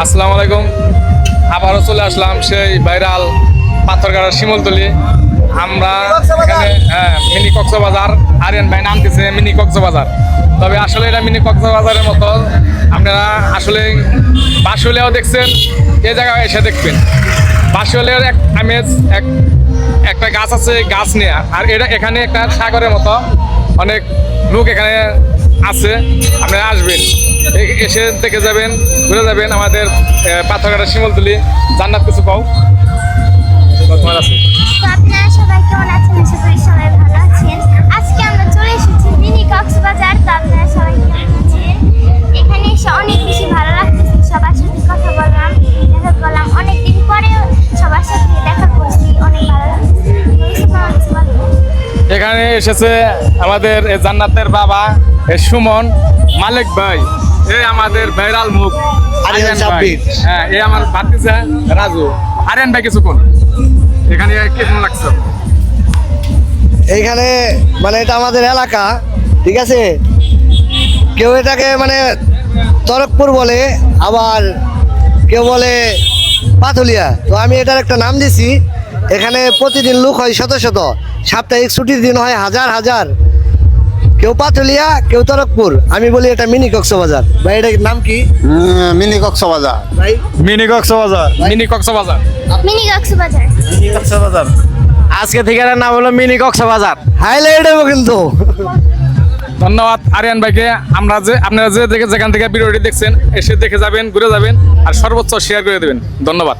আসসালামু আলাইকুম। আবারও চলে আসলাম সেই ভাইরাল পাথরঘাটার শিমুলতলি। আমরা এখানে মিনি কক্সবাজার, আরিয়ান ভাই নাম দিচ্ছে মিনি কক্সবাজার। তবে আসলে এটা মিনি কক্সবাজারের মতো আপনারা আসলে বাঁশিউলিয়াও দেখছেন, এই জায়গায় এসে দেখবেন। বাঁশিউলিয়ার এক আমেজ, একটা গাছ আছে, গাছ নিয়ে। আর এটা এখানে একটা সাগরের মতো অনেক লোক এখানে আছে, আপনারা আসবেন, এসে দেখে যাবেন, ঘুরে যাবেন। আমাদের পাথরঘাটার শিমুলতলি জান্নাত কিছু পাও তোমার আছে। তো আপনারা সবাই কেমন আছেন? আশা করি সবাই ভালো আছেন। আজকে আমরা চলে এসেছি মিনি কক্সবাজার। তো আপনারা সবাই কেমন আছেন? এখানে এসে অনেক বেশি ভালো লাগতেছে। সবার সাথে কথা বললাম, দেখা করলাম, অনেকদিন পরে সবার সাথে দেখা করছি, অনেক ভালো লাগতেছে। এখানে এসেছে আমাদের জান্নাতের বাবা সুমন মালিক ভাই, এই আমাদের ভাইরাল মুখ আরিয়ান ভাই। সাব্বির। হ্যাঁ, এই আমার ভাতিজা রাজু। আরিয়ান ভাই কিছুক্ষণ এখানে কেমন লাগছে? এইখানে মানে এটা আমাদের এলাকা, ঠিক আছে। কেউ এটাকে মানে তরকপুর বলে, আবার কেউ বলে পাথুলিয়া। তো আমি এটার একটা নাম দিছি। এখানে প্রতিদিন লোক হয় শত শত, সাপ্তাহিক ছুটির দিন হয় হাজার হাজার। কেউ পাথুলিয়া, কেউ তরকপুর। আমি বলি এটা মিনি কক্সবাজার। ভাই এটার নাম কি মিনি কক্সবাজার। ভাই? Mini Cox's Bazar. Mini Cox's Bazar. Mini Cox's Bazar. Cox's Bazar আজকে ঠিকানার নাম হলো মিনি কক্সবাজার। হাইলাইট হবো কিন্তু। ধন্যবাদ আরিয়ান ভাইকে। আপনারা যেখান থেকে ভিডিওটি দেখছেন এসে দেখে যাবেন, ঘুরে যাবেন, আর সর্বোচ্চ শেয়ার করে দেবেন। ধন্যবাদ।